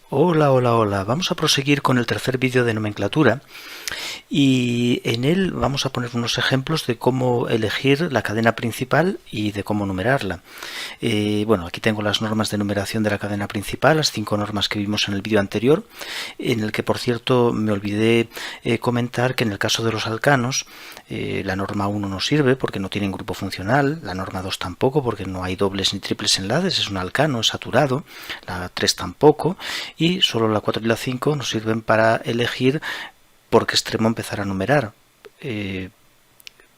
Hola, hola, hola. Vamos a proseguir con el tercer vídeo de nomenclatura y en él vamos a poner unos ejemplos de cómo elegir la cadena principal y de cómo numerarla. Bueno, aquí tengo las normas de numeración de la cadena principal, las 5 normas que vimos en el vídeo anterior, en el que por cierto me olvidé comentar que en el caso de los alcanos la norma 1 no sirve porque no tienen grupo funcional, la norma 2 tampoco porque no hay dobles ni triples enlaces, es un alcano, es saturado, la 3 tampoco, y solo la 4 y la 5 nos sirven para elegir por qué extremo empezar a numerar.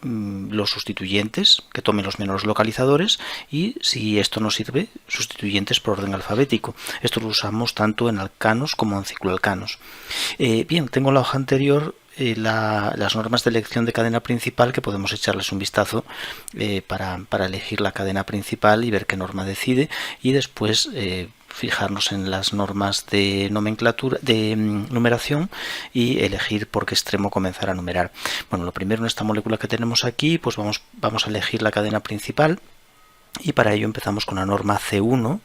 Los sustituyentes, que tomen los menores localizadores, y si esto no sirve, sustituyentes por orden alfabético. Esto lo usamos tanto en alcanos como en cicloalcanos. Bien, tengo en la hoja anterior las normas de elección de cadena principal, que podemos echarles un vistazo para elegir la cadena principal y ver qué norma decide, y después fijarnos en las normas de nomenclatura, de numeración, y elegir por qué extremo comenzar a numerar. Bueno, lo primero, en esta molécula que tenemos aquí, pues vamos a elegir la cadena principal, y para ello empezamos con la norma C1,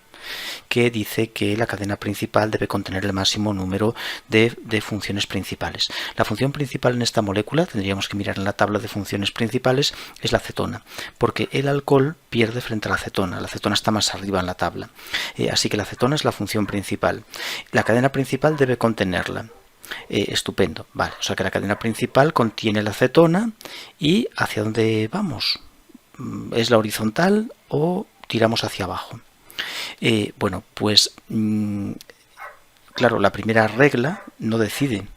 que dice que la cadena principal debe contener el máximo número de funciones principales. La función principal en esta molécula, tendríamos que mirar en la tabla de funciones principales, es la acetona, porque el alcohol pierde frente a la acetona está más arriba en la tabla. Así que la acetona es la función principal. La cadena principal debe contenerla. Estupendo, vale, o sea que la cadena principal contiene la acetona. ¿Y hacia dónde vamos? ¿Es la horizontal o tiramos hacia abajo? Bueno, pues claro, la primera regla no decide,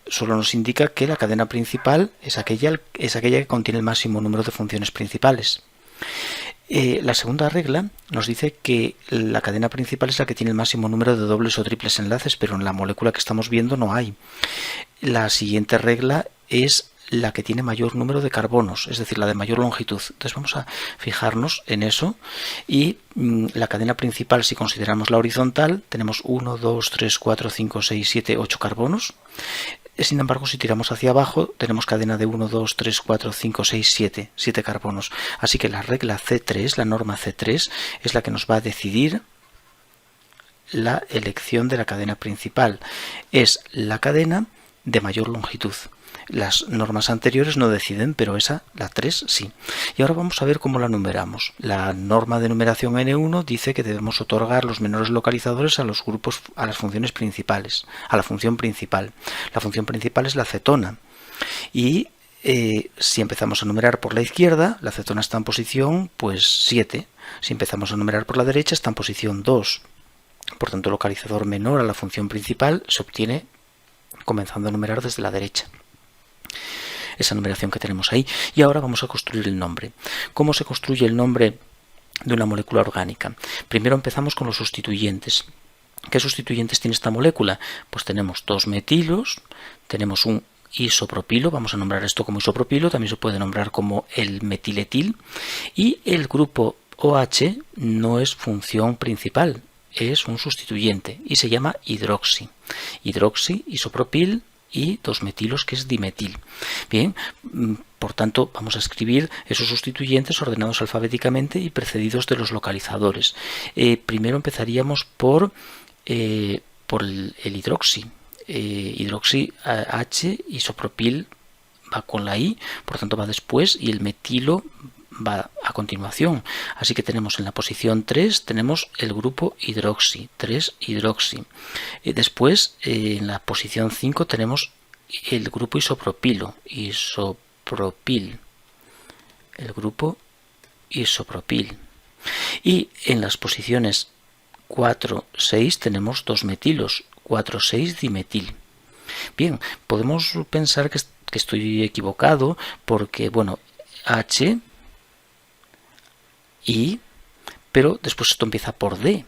solo nos indica que la cadena principal es aquella que contiene el máximo número de funciones principales. La segunda regla nos dice que la cadena principal es la que tiene el máximo número de dobles o triples enlaces, pero en la molécula que estamos viendo no hay. La siguiente regla es la que tiene mayor número de carbonos, es decir, la de mayor longitud. Entonces vamos a fijarnos en eso, y la cadena principal, si consideramos la horizontal, tenemos 1, 2, 3, 4, 5, 6, 7, 8 carbonos. Sin embargo, si tiramos hacia abajo, tenemos cadena de 1, 2, 3, 4, 5, 6, 7 carbonos. Así que la regla C3, la norma C3, es la que nos va a decidir la elección de la cadena principal. Es la cadena de mayor longitud. Las normas anteriores no deciden, pero esa, la 3, sí. Y ahora vamos a ver cómo la numeramos. La norma de numeración N1 dice que debemos otorgar los menores localizadores a los grupos, a las funciones principales, a la función principal. La función principal es la acetona. Y si empezamos a numerar por la izquierda, la acetona está en posición pues 7. Si empezamos a numerar por la derecha, está en posición 2. Por tanto, el localizador menor a la función principal se obtiene comenzando a numerar desde la derecha. Esa numeración que tenemos ahí. Y ahora vamos a construir el nombre. ¿Cómo se construye el nombre de una molécula orgánica? Primero empezamos con los sustituyentes. ¿Qué sustituyentes tiene esta molécula? Pues tenemos 2 metilos, tenemos un isopropilo, vamos a nombrar esto como isopropilo, también se puede nombrar como el metiletil, y el grupo OH no es función principal, es un sustituyente y se llama hidroxi. Hidroxi, isopropil y 2 metilos, que es dimetil. Bien, por tanto vamos a escribir esos sustituyentes ordenados alfabéticamente y precedidos de los localizadores. Primero empezaríamos por el hidroxi. Hidroxi H, isopropil va con la I, por tanto va después, y el metilo va a continuación. Así que tenemos en la posición 3 tenemos el grupo hidroxi, 3 hidroxi. Después en la posición 5 tenemos el grupo isopropilo, isopropil, el grupo isopropil. Y en las posiciones 4, 6 tenemos 2 metilos, 4, 6 dimetil. Bien, podemos pensar que estoy equivocado porque, bueno, H, I, pero después esto empieza por D,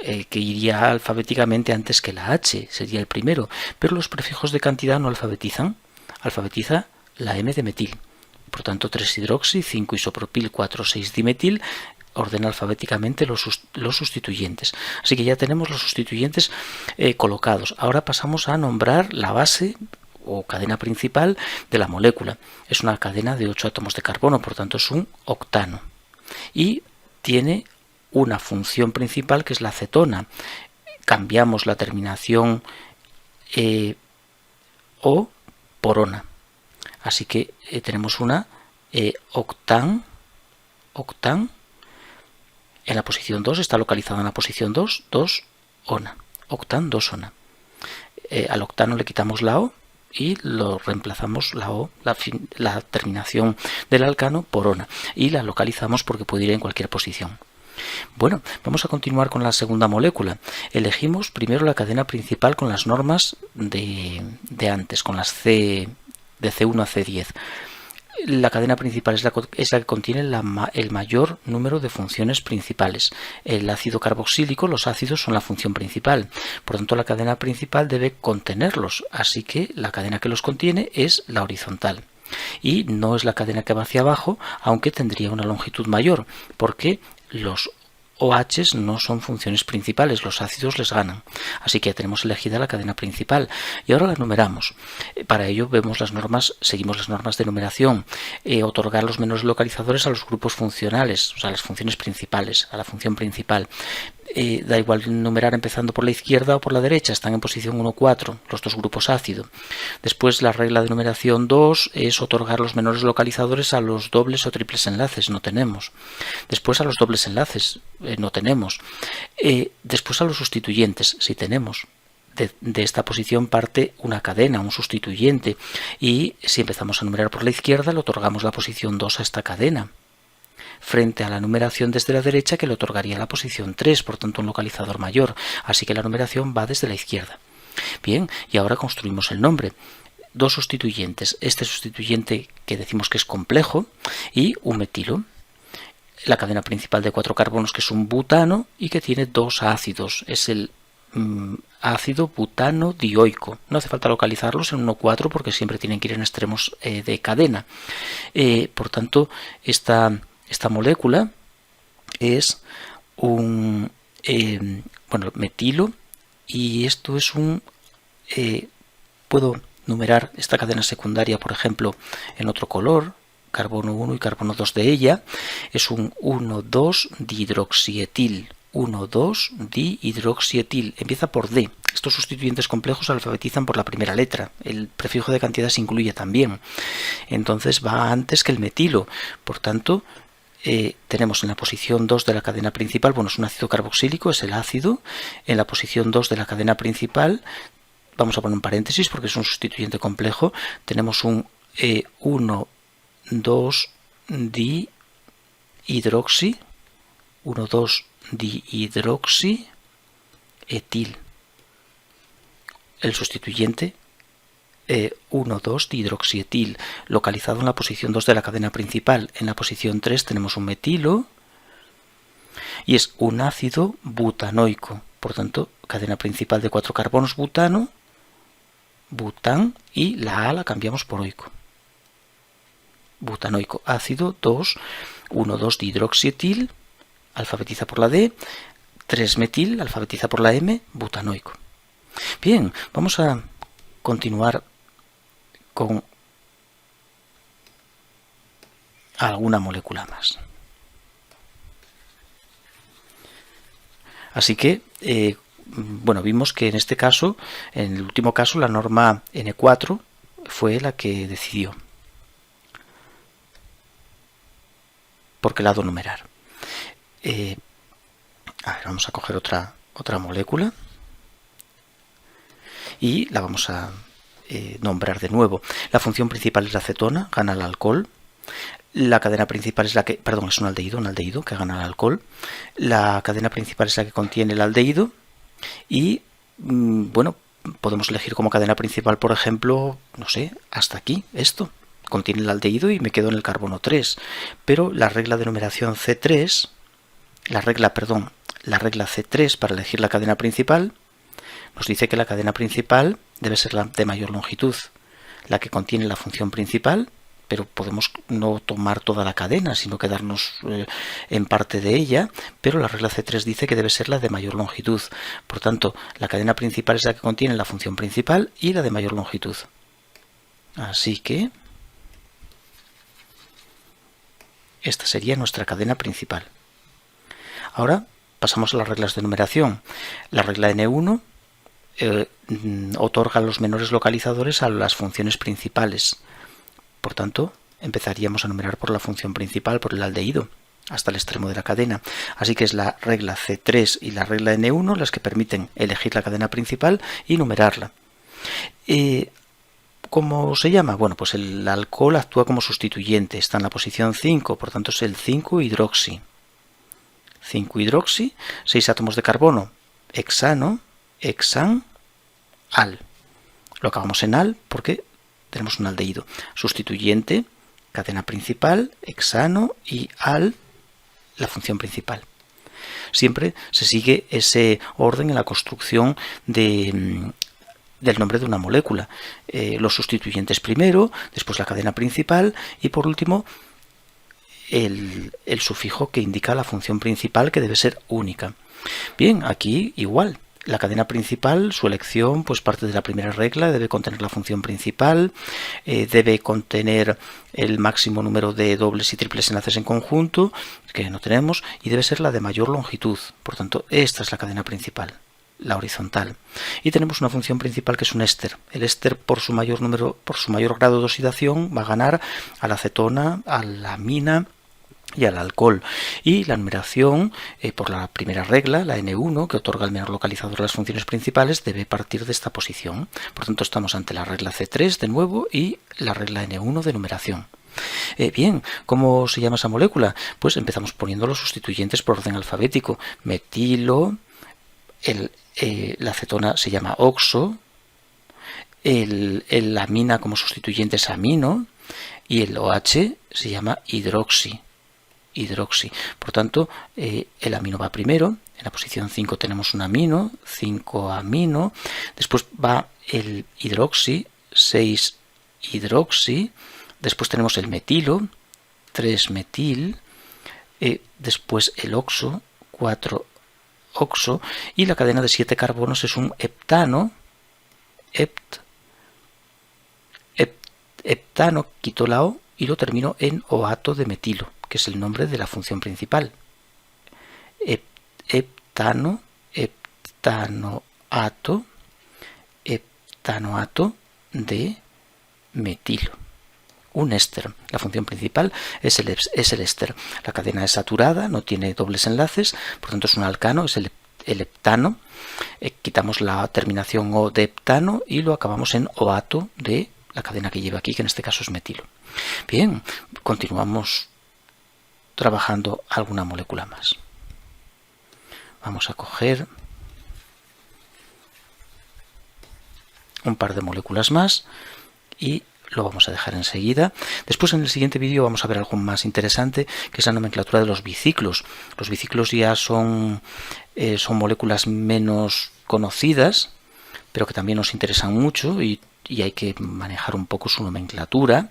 que iría alfabéticamente antes que la H, sería el primero, pero los prefijos de cantidad no alfabetizan, alfabetiza la M de metil. Por tanto, 3 hidroxi, 5 isopropil, 4, 6 dimetil, ordena alfabéticamente los sustituyentes. Así que ya tenemos los sustituyentes colocados. Ahora pasamos a nombrar la base o cadena principal de la molécula. Es una cadena de 8 átomos de carbono, por tanto es un octano. Y tiene una función principal que es la acetona, cambiamos la terminación O por ona. Así que tenemos una octan en la posición 2, está localizada en la posición 2, 2 ona. Octan 2 ona. Al octano le quitamos la O y lo reemplazamos la O, la terminación del alcano, por ona. Y la localizamos porque puede ir en cualquier posición. Bueno, vamos a continuar con la segunda molécula. Elegimos primero la cadena principal con las normas de antes, con las C, de C1 a C10. La cadena principal es la que contiene el mayor número de funciones principales. El ácido carboxílico, los ácidos son la función principal. Por tanto, la cadena principal debe contenerlos, así que la cadena que los contiene es la horizontal. Y no es la cadena que va hacia abajo, aunque tendría una longitud mayor, porque los OH no son funciones principales, los ácidos les ganan. Así que ya tenemos elegida la cadena principal y ahora la numeramos. Para ello seguimos las normas de numeración. Otorgar los menores localizadores a los grupos funcionales, o sea, a las funciones principales, a la función principal. Da igual numerar empezando por la izquierda o por la derecha, están en posición 1, 4, los dos grupos ácido. Después la regla de numeración 2 es otorgar los menores localizadores a los dobles o triples enlaces, no tenemos. Después a los dobles enlaces, no tenemos. Después a los sustituyentes, sí tenemos. De esta posición parte una cadena, un sustituyente, y si empezamos a numerar por la izquierda le otorgamos la posición 2 a esta cadena, frente a la numeración desde la derecha que le otorgaría la posición 3, por tanto un localizador mayor, así que la numeración va desde la izquierda. Bien, y ahora construimos el nombre. Dos sustituyentes, este sustituyente que decimos que es complejo y un metilo. La cadena principal de 4 carbonos que es un butano y que tiene dos ácidos, es el ácido butano dioico. No hace falta localizarlos en 1,4 porque siempre tienen que ir en extremos de cadena. Por tanto, esta molécula es un metilo y esto es un... puedo numerar esta cadena secundaria, por ejemplo, en otro color, carbono 1 y carbono 2 de ella, es un 1,2-dihidroxietil. 1,2-dihidroxietil. Empieza por D. Estos sustituyentes complejos se alfabetizan por la primera letra. El prefijo de cantidad se incluye también. Entonces va antes que el metilo. Por tanto, tenemos en la posición 2 de la cadena principal, es un ácido carboxílico, es el ácido. En la posición 2 de la cadena principal, vamos a poner un paréntesis porque es un sustituyente complejo, tenemos un 1,2-dihidroxi, 1,2-dihidroxietil. El sustituyente 1,2-dihidroxietil, localizado en la posición 2 de la cadena principal. En la posición 3 tenemos un metilo y es un ácido butanoico. Por tanto, cadena principal de 4 carbonos, butano, bután, y la A la cambiamos por oico. Butanoico, ácido 1,2-dihidroxietil, alfabetiza por la D, 3-metil, alfabetiza por la M, butanoico. Bien, vamos a continuar con alguna molécula más. Así que, vimos que en este caso, en el último caso, la norma N4 fue la que decidió por qué lado numerar. Vamos a coger otra molécula y la vamos a nombrar de nuevo. La función principal es la acetona, gana el alcohol. La cadena principal es es un aldehído que gana el alcohol. La cadena principal es la que contiene el aldehído y, podemos elegir como cadena principal, por ejemplo, no sé, hasta aquí, esto. Contiene el aldehído y me quedo en el carbono 3. Pero la regla de numeración C3, la regla C3 para elegir la cadena principal, nos dice que la cadena principal debe ser la de mayor longitud, la que contiene la función principal, pero podemos no tomar toda la cadena, sino quedarnos en parte de ella, pero la regla C3 dice que debe ser la de mayor longitud. Por tanto, la cadena principal es la que contiene la función principal y la de mayor longitud. Así que esta sería nuestra cadena principal. Ahora pasamos a las reglas de numeración. La regla N1 otorga los menores localizadores a las funciones principales. Por tanto, empezaríamos a numerar por la función principal, por el aldehído, hasta el extremo de la cadena. Así que es la regla C3 y la regla N1 las que permiten elegir la cadena principal y numerarla. ¿Cómo se llama? Bueno, pues el alcohol actúa como sustituyente, está en la posición 5, por tanto es el 5-hidroxi. 5-hidroxi, 6 átomos de carbono, hexano, hexan, al. Lo acabamos en al porque tenemos un aldehído. Sustituyente, cadena principal, hexano y al, la función principal. Siempre se sigue ese orden en la construcción del nombre de una molécula. Los sustituyentes primero, después la cadena principal y por último el sufijo que indica la función principal, que debe ser única. Bien, aquí igual. La cadena principal, su elección, pues parte de la primera regla, debe contener la función principal, debe contener el máximo número de dobles y triples enlaces en conjunto, que no tenemos, y debe ser la de mayor longitud. Por tanto, esta es la cadena principal, la horizontal. Y tenemos una función principal que es un éster. El éster, por su mayor grado de oxidación, va a ganar a la acetona, a la amina y al alcohol. Y la numeración, por la primera regla, la N1, que otorga el menor localizador a las funciones principales, debe partir de esta posición. Por tanto, estamos ante la regla C3 de nuevo y la regla N1 de numeración. Bien, ¿cómo se llama esa molécula? Pues empezamos poniendo los sustituyentes por orden alfabético. Metilo, la acetona se llama oxo, la amina como sustituyente es amino y el OH se llama hidroxi. Por tanto, el amino va primero. En la posición 5 tenemos un amino, 5-amino. Después va el hidroxi, 6-hidroxi. Después tenemos el metilo, 3-metil. Después el oxo, 4-oxo. Y la cadena de 7 carbonos es un heptano. Heptano, quito la O y lo termino en oato de metilo, que es el nombre de la función principal. Heptanoato de metilo. Un éster. La función principal es el éster. La cadena es saturada, no tiene dobles enlaces, por tanto es un alcano, es el heptano. Quitamos la terminación O de heptano y lo acabamos en oato de la cadena que lleva aquí, que en este caso es metilo. Bien, continuamos trabajando alguna molécula más. Vamos a coger un par de moléculas más y lo vamos a dejar enseguida. Después, en el siguiente vídeo, vamos a ver algo más interesante, que es la nomenclatura de los biciclos. Los biciclos ya son moléculas menos conocidas, pero que también nos interesan mucho y hay que manejar un poco su nomenclatura.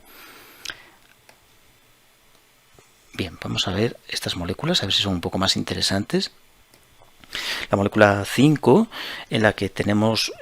Bien, vamos a ver estas moléculas, a ver si son un poco más interesantes. La molécula 5, en la que tenemos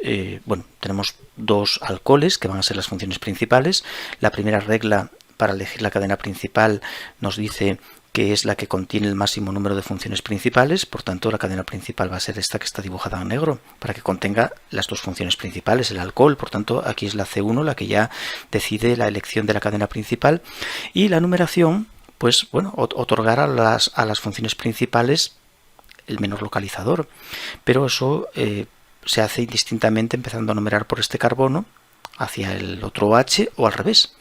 dos alcoholes que van a ser las funciones principales. La primera regla para elegir la cadena principal nos dice que es la que contiene el máximo número de funciones principales, por tanto la cadena principal va a ser esta que está dibujada en negro, para que contenga las dos funciones principales, el alcohol. Por tanto, aquí es la C1 la que ya decide la elección de la cadena principal, y la numeración, pues bueno, otorgar a las funciones principales el menor localizador, pero eso se hace indistintamente empezando a numerar por este carbono hacia el otro H o al revés.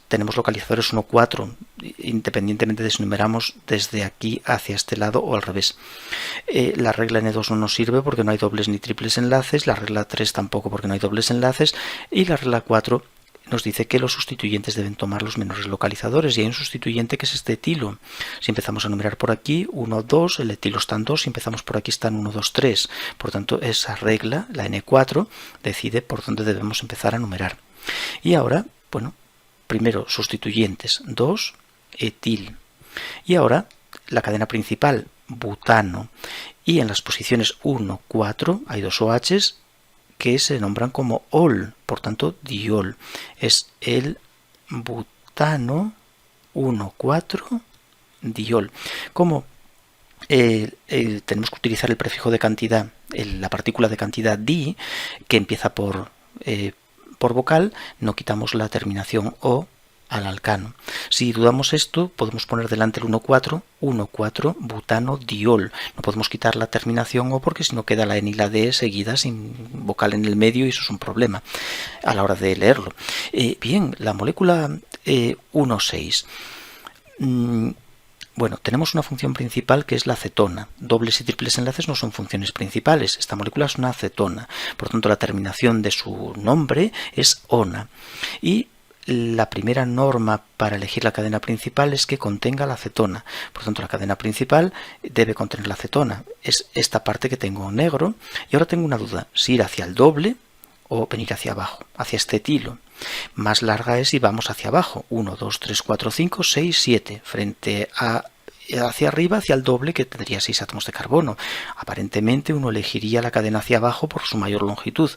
Tenemos localizadores 1, 4, independientemente de si numeramos desde aquí hacia este lado o al revés. La regla N2 no nos sirve porque no hay dobles ni triples enlaces, la regla 3 tampoco porque no hay dobles enlaces, y la regla 4 nos dice que los sustituyentes deben tomar los menores localizadores, y hay un sustituyente que es este etilo. Si empezamos a numerar por aquí, 1, 2, el etilo está en 2, si empezamos por aquí están 1, 2, 3. Por tanto, esa regla, la N4, decide por dónde debemos empezar a numerar. Y ahora, bueno, primero sustituyentes, 2, etil. Y ahora la cadena principal, butano. Y en las posiciones 1, 4 hay dos OHs que se nombran como ol, por tanto diol. Es el butano 1,4 diol. Como tenemos que utilizar el prefijo de cantidad, la partícula de cantidad di, que empieza por vocal, no quitamos la terminación o al alcano. Si dudamos esto, podemos poner delante el 1,4 butano diol. No podemos quitar la terminación o porque si no queda la N y la D seguidas sin vocal en el medio y eso es un problema a la hora de leerlo. Bien, la molécula 1,6. Bueno, tenemos una función principal que es la acetona. Dobles y triples enlaces no son funciones principales. Esta molécula es una acetona. Por tanto, la terminación de su nombre es ona. Y la primera norma para elegir la cadena principal es que contenga la acetona. Por tanto, la cadena principal debe contener la acetona. Es esta parte que tengo en negro. Y ahora tengo una duda, si ir hacia el doble o venir hacia abajo, hacia este etilo. Más larga es si vamos hacia abajo. 1, 2, 3, 4, 5, 6, 7. Frente a hacia arriba, hacia el doble, que tendría 6 átomos de carbono. Aparentemente uno elegiría la cadena hacia abajo por su mayor longitud.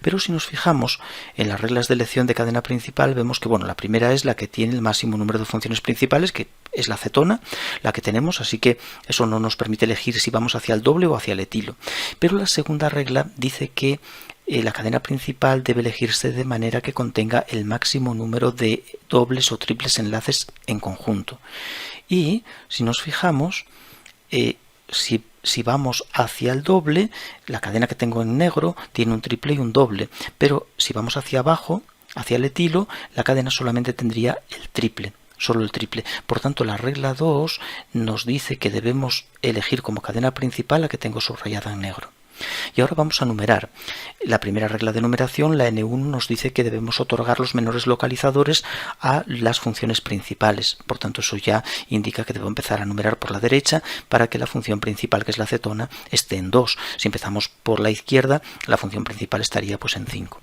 Pero si nos fijamos en las reglas de elección de cadena principal, vemos que bueno, la primera es la que tiene el máximo número de funciones principales, que es la acetona, la que tenemos, así que eso no nos permite elegir si vamos hacia el doble o hacia el etilo. Pero la segunda regla dice que la cadena principal debe elegirse de manera que contenga el máximo número de dobles o triples enlaces en conjunto. Y si nos fijamos, si vamos hacia el doble, la cadena que tengo en negro tiene un triple y un doble, pero si vamos hacia abajo, hacia el etilo, la cadena solamente tendría el triple. Solo el triple. Por tanto, la regla 2 nos dice que debemos elegir como cadena principal la que tengo subrayada en negro. Y ahora vamos a numerar. La primera regla de numeración, la N1, nos dice que debemos otorgar los menores localizadores a las funciones principales. Por tanto, eso ya indica que debo empezar a numerar por la derecha para que la función principal, que es la acetona, esté en 2. Si empezamos por la izquierda, la función principal estaría pues en 5.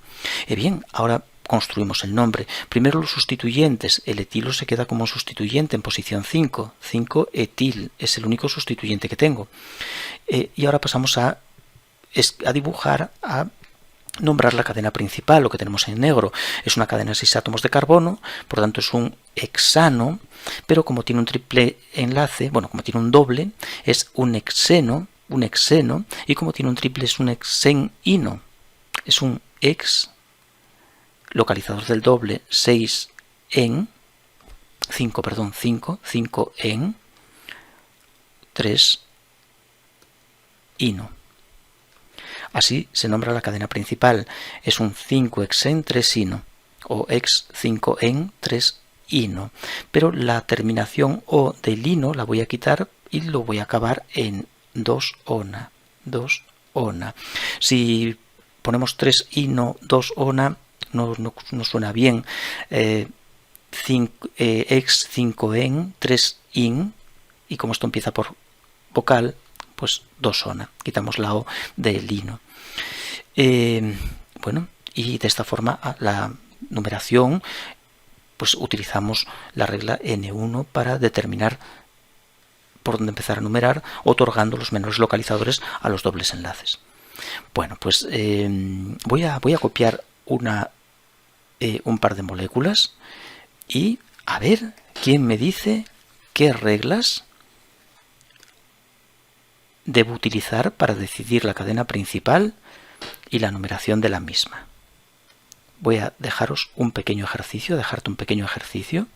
Bien, ahora construimos el nombre. Primero los sustituyentes. El etilo se queda como sustituyente en posición 5. 5 etil es el único sustituyente que tengo. Y ahora pasamos a dibujar, a nombrar la cadena principal. Lo que tenemos en negro es una cadena de 6 átomos de carbono, por lo tanto es un hexano, pero como tiene un triple enlace, bueno, como tiene un doble, es un hexeno, y como tiene un triple es un hexenino. Es un hex, localizador del doble, 5 en 3 ino. Así se nombra la cadena principal. Es un 5-hexen 3-ino o hex 5-en 3-ino. Pero la terminación o del ino la voy a quitar y lo voy a acabar en 2-ona. 2-ona. Si ponemos 3-ino, 2-ona, no suena bien. Hex 5-en 3-in, y como esto empieza por vocal, pues 2-ona. Quitamos la O del ino. Bueno, y de esta forma la numeración, pues utilizamos la regla N1 para determinar por dónde empezar a numerar, otorgando los menores localizadores a los dobles enlaces. Bueno, pues voy a copiar un par de moléculas y a ver quién me dice qué reglas debo utilizar para decidir la cadena principal y la numeración de la misma. Voy a dejaros un pequeño ejercicio, dejarte un pequeño ejercicio.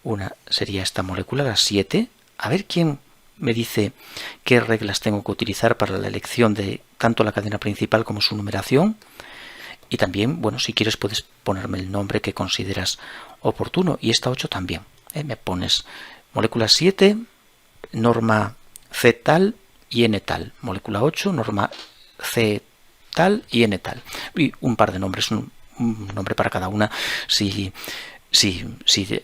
Una sería esta molécula, la 7. A ver quién me dice qué reglas tengo que utilizar para la elección de tanto la cadena principal como su numeración. Y también, bueno, si quieres puedes ponerme el nombre que consideras oportuno. Y esta 8 también. Me pones molécula 7, norma C tal y N tal. Molécula 8, norma C tal y N tal. Y un par de nombres, un nombre para cada una, si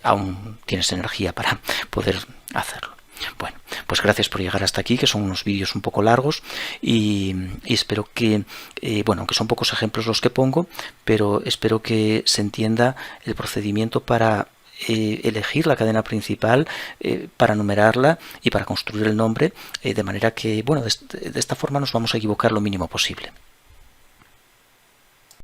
aún tienes energía para poder hacerlo. Bueno, pues gracias por llegar hasta aquí, que son unos vídeos un poco largos y espero que, bueno, aunque son pocos ejemplos los que pongo, pero espero que se entienda el procedimiento para elegir la cadena principal, para numerarla y para construir el nombre, de manera que, bueno, de esta forma nos vamos a equivocar lo mínimo posible.